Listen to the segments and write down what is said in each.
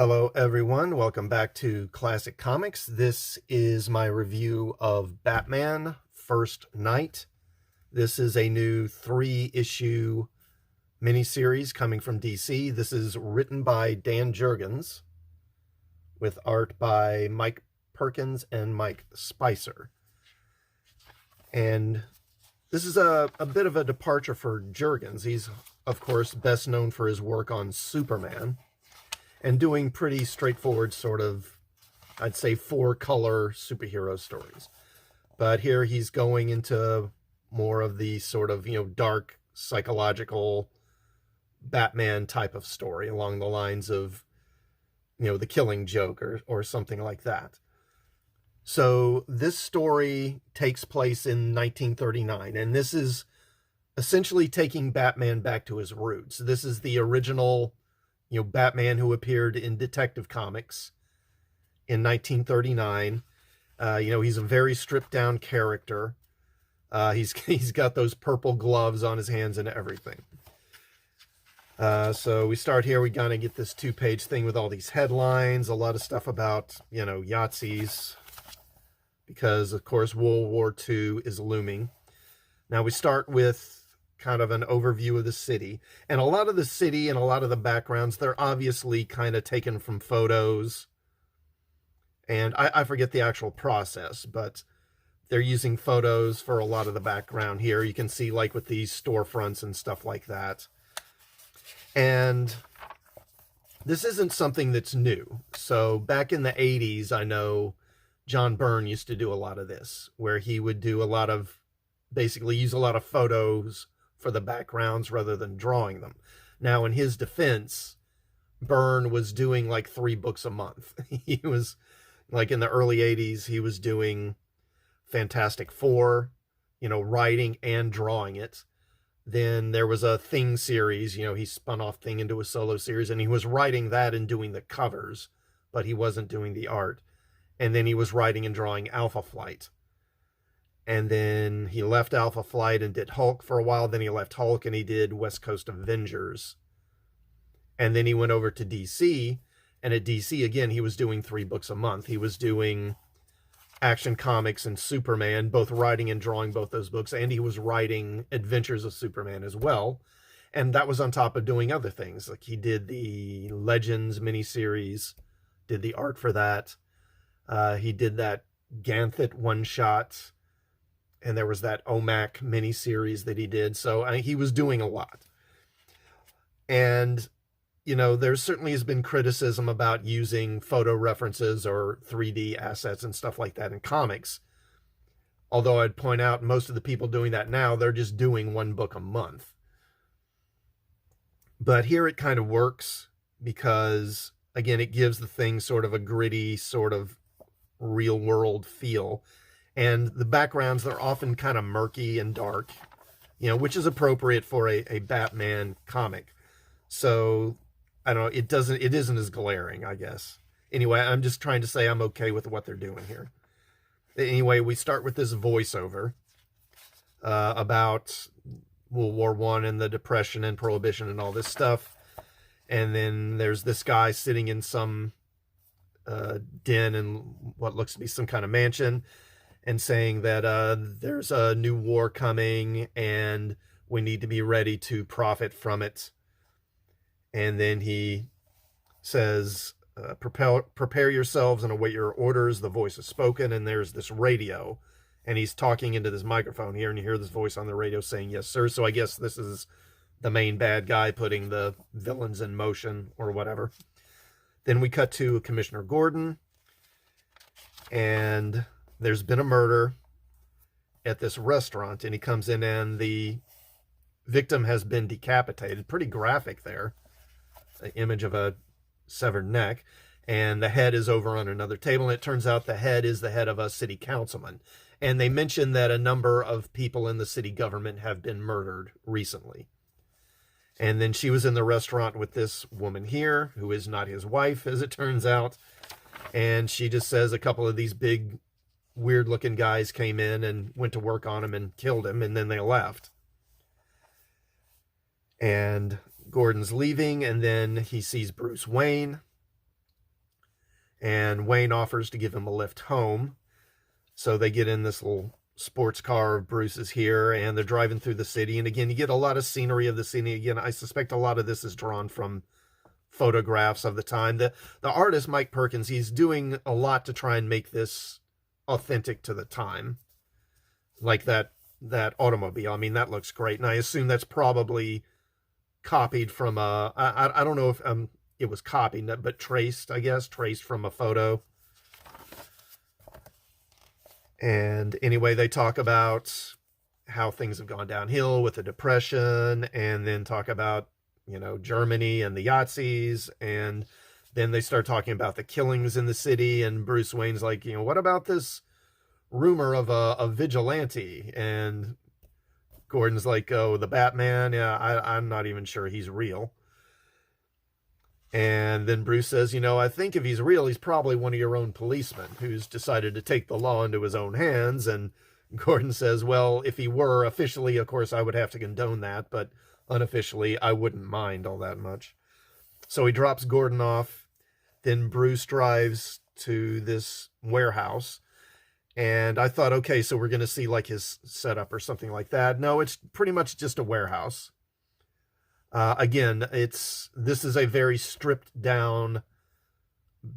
Hello everyone, welcome back to Classic Comics. This is my review of Batman First Night. This is a new 3-issue miniseries coming from DC. This is written by Dan Jurgens with art by Mike Perkins and Mike Spicer. And this is a bit of a departure for Jurgens. He's, of course, best known for his work on Superman and doing pretty straightforward sort of, I'd say, 4-color superhero stories. But here he's going into more of the sort of, dark, psychological Batman type of story along the lines of, The Killing Joke or something like that. So this story takes place in 1939, and this is essentially taking Batman back to his roots. This is the original Batman who appeared in Detective Comics in 1939. He's a very stripped down character. He's got those purple gloves on his hands and everything. So we start here. We gotta get this 2-page thing with all these headlines, a lot of stuff about, Yahtzees, because of course World War II is looming. Now we start with kind of an overview of the city, and a lot of the city and a lot of the backgrounds, they're obviously kind of taken from photos, and I forget the actual process, but they're using photos for a lot of the background here. You can see like with these storefronts and stuff like that. And this isn't something that's new. So back in the 80s, I know John Byrne used to do a lot of this, where he would do a lot of, basically use a lot of photos for the backgrounds rather than drawing them. Now, in his defense, Byrne was doing like 3 books a month. He was, like in the early 80s, he was doing Fantastic Four, writing and drawing it. Then there was a Thing series, he spun off Thing into a solo series, and he was writing that and doing the covers, but he wasn't doing the art. And then he was writing and drawing Alpha Flight. And then he left Alpha Flight and did Hulk for a while. Then he left Hulk and he did West Coast Avengers. And then he went over to DC. And at DC, again, he was doing 3 books a month. He was doing Action Comics and Superman, both writing and drawing both those books. And he was writing Adventures of Superman as well. And that was on top of doing other things. Like he did the Legends miniseries, did the art for that. He did that Ganthet one-shot, and there was that OMAC miniseries that he did. So he was doing a lot. And, there certainly has been criticism about using photo references or 3D assets and stuff like that in comics. Although I'd point out most of the people doing that now, they're just doing 1 book a month. But here it kind of works because, again, it gives the thing sort of a gritty, sort of real world feel. And the backgrounds, they're often kind of murky and dark, which is appropriate for a Batman comic. So, I don't know, it isn't as glaring, I guess. Anyway, I'm just trying to say I'm okay with what they're doing here. Anyway, we start with this voiceover about World War I and the Depression and Prohibition and all this stuff. And then there's this guy sitting in some den in what looks to be some kind of mansion, and saying that there's a new war coming and we need to be ready to profit from it. And then he says, prepare yourselves and await your orders. The voice is spoken. And there's this radio, and he's talking into this microphone here, and you hear this voice on the radio saying, "Yes, sir." So I guess this is the main bad guy putting the villains in motion or whatever. Then we cut to Commissioner Gordon, and there's been a murder at this restaurant, and he comes in and the victim has been decapitated. Pretty graphic there. An image of a severed neck, and the head is over on another table, and it turns out the head is the head of a city councilman. And they mention that a number of people in the city government have been murdered recently. And then she was in the restaurant with this woman here, who is not his wife, as it turns out. And she just says a couple of these big, weird-looking guys came in and went to work on him and killed him, and then they left. And Gordon's leaving, and then he sees Bruce Wayne. And Wayne offers to give him a lift home. So they get in this little sports car of Bruce's here, and they're driving through the city. And again, you get a lot of scenery of the city. Again, I suspect a lot of this is drawn from photographs of the time. The artist, Mike Perkins, he's doing a lot to try and make this authentic to the time. Like that automobile. I mean, that looks great. And I assume that's probably copied from I don't know if it was copied, but traced, I guess, traced from a photo. And anyway, they talk about how things have gone downhill with the Depression, and then talk about, you know, Germany and the Yazis, and then they start talking about the killings in the city, and Bruce Wayne's like, you know, what about this rumor of a vigilante? And Gordon's like, oh, the Batman? Yeah, I'm not even sure he's real. And then Bruce says, you know, I think if he's real, he's probably one of your own policemen who's decided to take the law into his own hands. And Gordon says, well, if he were, officially, of course, I would have to condone that, but unofficially, I wouldn't mind all that much. So he drops Gordon off. Then Bruce drives to this warehouse. And I thought, okay, so we're going to see like his setup or something like that. No, it's pretty much just a warehouse. Again, this is a very stripped down,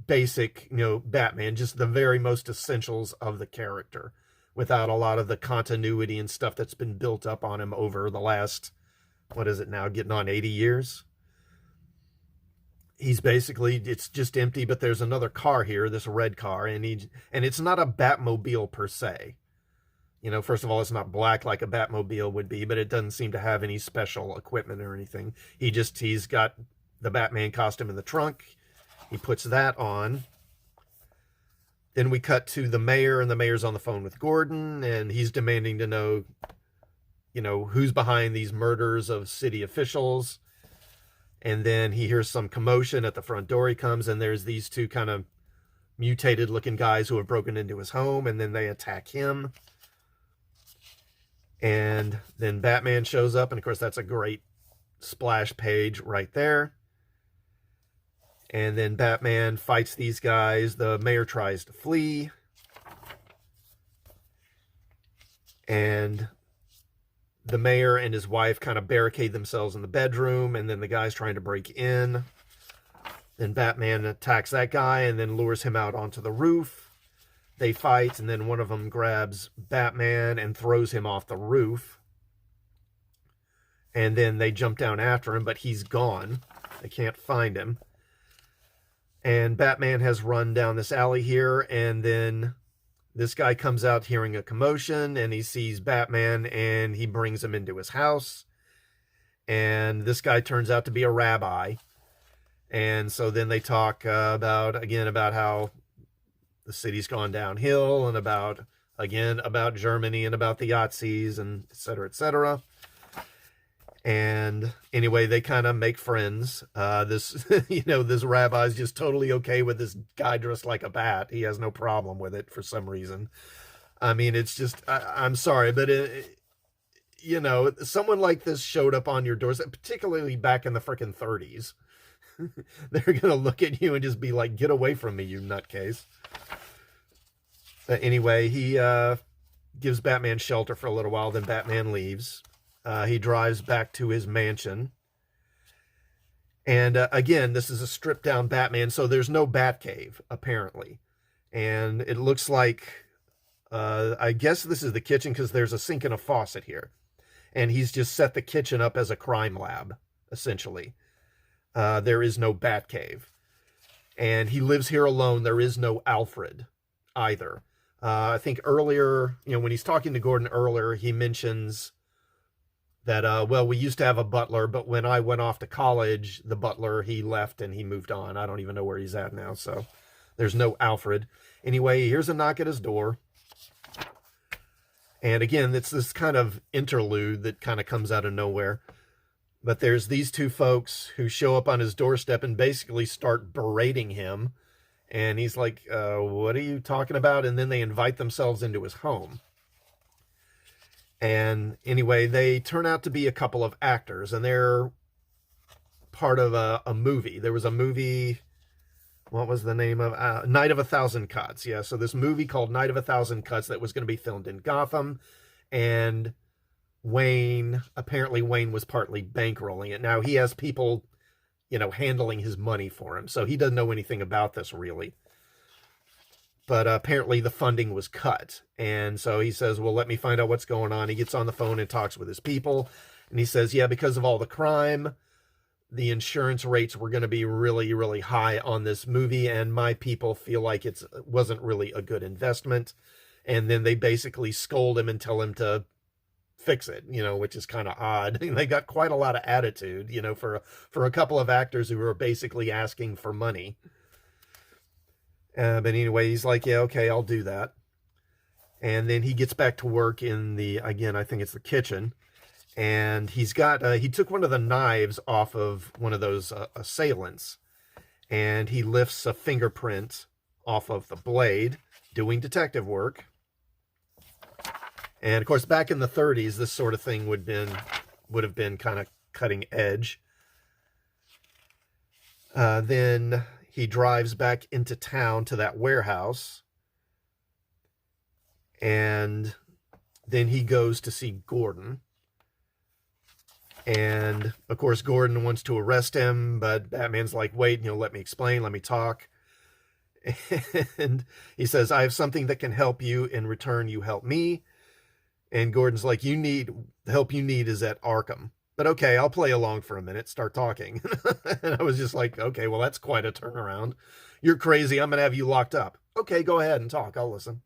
basic, you know, Batman, just the very most essentials of the character, without a lot of the continuity and stuff that's been built up on him over the last, what is it now, getting on 80 years? He's basically, it's just empty, but there's another car here, this red car, and it's not a Batmobile per se. You know, first of all, it's not black like a Batmobile would be, but it doesn't seem to have any special equipment or anything. He's got the Batman costume in the trunk. He puts that on. Then we cut to the mayor, and the mayor's on the phone with Gordon, and he's demanding to know, you know, who's behind these murders of city officials. And then he hears some commotion at the front door. He comes, and there's these two kind of mutated looking guys who have broken into his home, and then they attack him. And then Batman shows up, and of course that's a great splash page right there. And then Batman fights these guys. The mayor tries to flee. And the mayor and his wife kind of barricade themselves in the bedroom, and then the guy's trying to break in. Then Batman attacks that guy and then lures him out onto the roof. They fight, and then one of them grabs Batman and throws him off the roof. And then they jump down after him, but he's gone. They can't find him. And Batman has run down this alley here, and then this guy comes out hearing a commotion, and he sees Batman, and he brings him into his house. And this guy turns out to be a rabbi. And so then they talk about how the city's gone downhill, and about Germany, and about the Yazis, and et cetera, et cetera. And anyway, they kind of make friends. This rabbi's just totally okay with this guy dressed like a bat. He has no problem with it for some reason. I mean, it's just, I'm sorry, but someone like this showed up on your doorstep, particularly back in the frickin' 30s. They're going to look at you and just be like, get away from me, you nutcase. But anyway, he gives Batman shelter for a little while, then Batman leaves. He drives back to his mansion. And again, this is a stripped down Batman, so there's no Batcave, apparently. And it looks like, I guess this is the kitchen, because there's a sink and a faucet here. And he's just set the kitchen up as a crime lab, essentially. There is no Batcave. And he lives here alone. There is no Alfred either. I think earlier, when he's talking to Gordon earlier, he mentions that, we used to have a butler, but when I went off to college, the butler, he left and he moved on. I don't even know where he's at now, so there's no Alfred. Anyway, here's a knock at his door. And again, it's this kind of interlude that kind of comes out of nowhere. But there's these two folks who show up on his doorstep and basically start berating him. And he's like, what are you talking about? And then they invite themselves into his home. And anyway, they turn out to be a couple of actors, and they're part of a movie. There was a movie, what was the name of Night of a Thousand Cuts. Yeah, so this movie called Night of a Thousand Cuts that was going to be filmed in Gotham, and apparently Wayne was partly bankrolling it. Now he has people, handling his money for him, so he doesn't know anything about this really. But apparently the funding was cut, and so he says, well, let me find out what's going on. He gets on the phone and talks with his people, and he says, yeah, because of all the crime, the insurance rates were going to be really, really high on this movie, and my people feel like it wasn't really a good investment. And then they basically scold him and tell him to fix it, which is kind of odd. They got quite a lot of attitude, for a couple of actors who were basically asking for money. But anyway, he's like, yeah, okay, I'll do that. And then he gets back to work in again, I think it's the kitchen. And he took one of the knives off of one of those assailants, and he lifts a fingerprint off of the blade, doing detective work. And of course, back in the 30s, this sort of thing would have been kind of cutting edge. Then he drives back into town to that warehouse, and then he goes to see Gordon. And of course, Gordon wants to arrest him, but Batman's like, wait, let me explain, let me talk. And he says, I have something that can help you. In return, you help me. And Gordon's like, the help you need is at Arkham. But okay, I'll play along for a minute, start talking. And I was just like, okay, well, that's quite a turnaround. You're crazy, I'm going to have you locked up. Okay, go ahead and talk, I'll listen.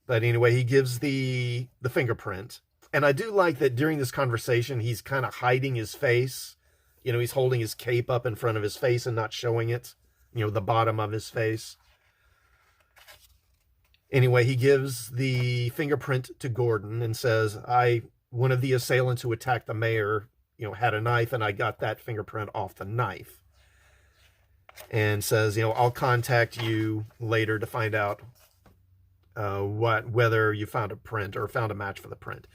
But anyway, he gives the fingerprint. And I do like that during this conversation, he's kind of hiding his face. He's holding his cape up in front of his face and not showing it, the bottom of his face. Anyway, he gives the fingerprint to Gordon and says, one of the assailants who attacked the mayor, had a knife, and I got that fingerprint off the knife. And says, I'll contact you later to find out whether you found a print or found a match for the print.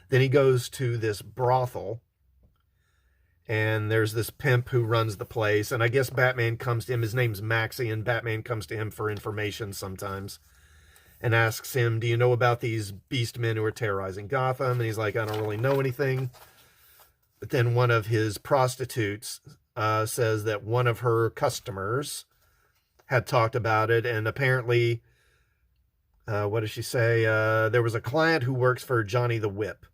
Then he goes to this brothel, and there's this pimp who runs the place, and I guess Batman comes to him. His name's Maxie, and Batman comes to him for information sometimes and asks him, do you know about these beast men who are terrorizing Gotham? And he's like, I don't really know anything. But then one of his prostitutes says that one of her customers had talked about it, and apparently, what does she say? There was a client who works for Johnny the Whip.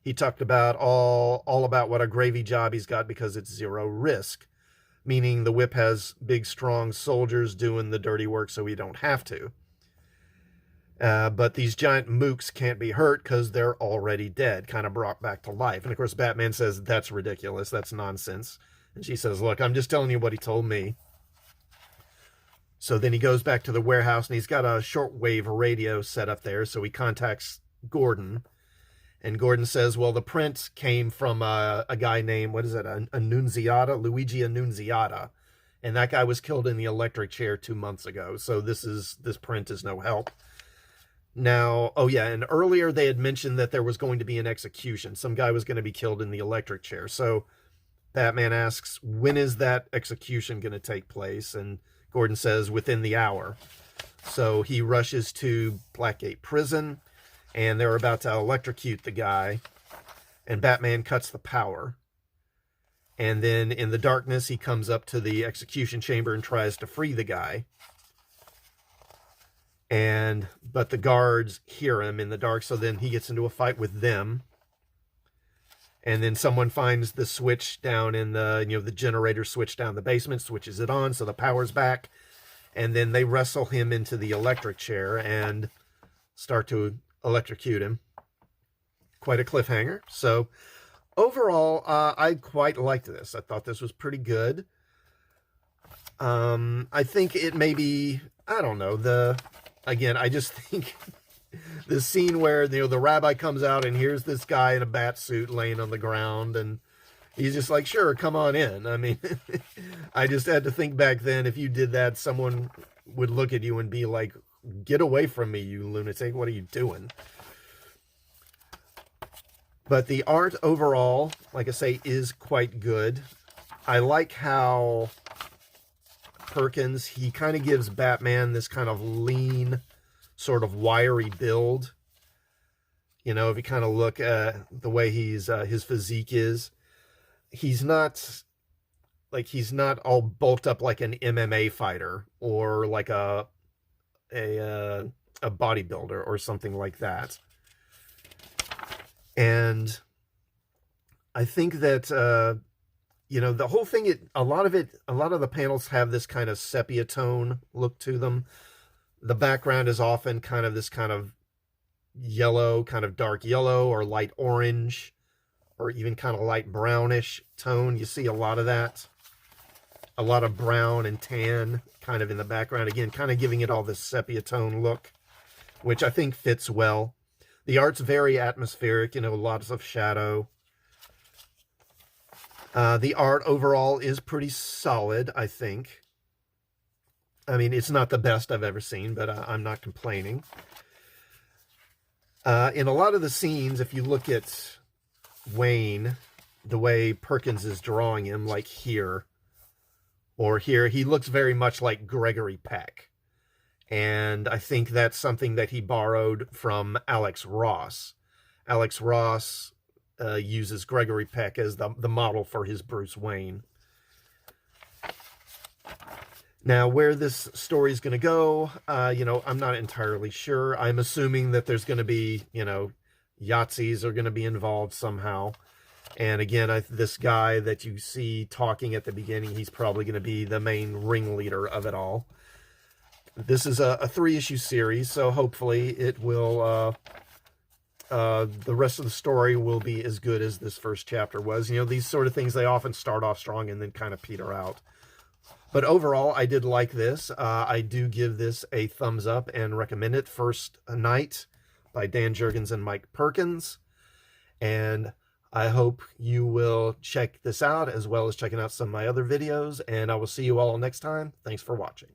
He talked about all about what a gravy job he's got because it's zero risk, meaning the Whip has big, strong soldiers doing the dirty work so he don't have to. But these giant mooks can't be hurt because they're already dead, kind of brought back to life. And of course, Batman says, that's ridiculous, that's nonsense. And she says, look, I'm just telling you what he told me. So then he goes back to the warehouse, and he's got a shortwave radio set up there, so he contacts Gordon. And Gordon says, well, the print came from a guy named, Annunziata, Luigi Annunziata. And that guy was killed in the electric chair 2 months ago, so this print is no help. Now, oh yeah, and earlier they had mentioned that there was going to be an execution. Some guy was going to be killed in the electric chair. So Batman asks, when is that execution going to take place? And Gordon says, within the hour. So he rushes to Blackgate Prison, and they're about to electrocute the guy, and Batman cuts the power. And then in the darkness, he comes up to the execution chamber and tries to free the guy. But the guards hear him in the dark, so then he gets into a fight with them. And then someone finds the switch down in the generator switch down the basement, switches it on, so the power's back. And then they wrestle him into the electric chair and start to electrocute him. Quite a cliffhanger. So overall, I quite liked this. I thought this was pretty good. I think it may be, I don't know, again, I just think the scene where, the rabbi comes out and here's this guy in a bat suit laying on the ground, and he's just like, sure, come on in. I mean, I just had to think back then, if you did that, someone would look at you and be like, get away from me, you lunatic. What are you doing? But the art overall, like I say, is quite good. I like how Perkins. He kind of gives Batman this kind of lean, sort of wiry build. You know, if you kind of look at the way his physique is, he's not all bulked up like an MMA fighter or like a bodybuilder or something like that. And I think that you know, the whole thing, a lot of the panels have this kind of sepia tone look to them. The background is often kind of this kind of yellow, kind of dark yellow or light orange, or even kind of light brownish tone. You see a lot of that. A lot of brown and tan kind of in the background. Again, kind of giving it all this sepia tone look, which I think fits well. The art's very atmospheric, you know, lots of shadow. The art overall is pretty solid, I think. I mean, it's not the best I've ever seen, but I'm not complaining. In a lot of the scenes, if you look at Wayne, the way Perkins is drawing him, like here or here, he looks very much like Gregory Peck. And I think that's something that he borrowed from Alex Ross. Alex Ross uses Gregory Peck as the model for his Bruce Wayne. Now, where this story is going to go, you know, I'm not entirely sure. I'm assuming that there's going to be, you know, Yahtzees are going to be involved somehow. And again, this guy that you see talking at the beginning, he's probably going to be the main ringleader of it all. This is a 3-issue series, so hopefully it will, the rest of the story will be as good as this first chapter was. You know, these sort of things, they often start off strong and then kind of peter out. But overall, I did like this. I do give this a thumbs up and recommend it. First Night by Dan Jurgens and Mike Perkins. And I hope you will check this out as well as checking out some of my other videos. And I will see you all next time. Thanks for watching.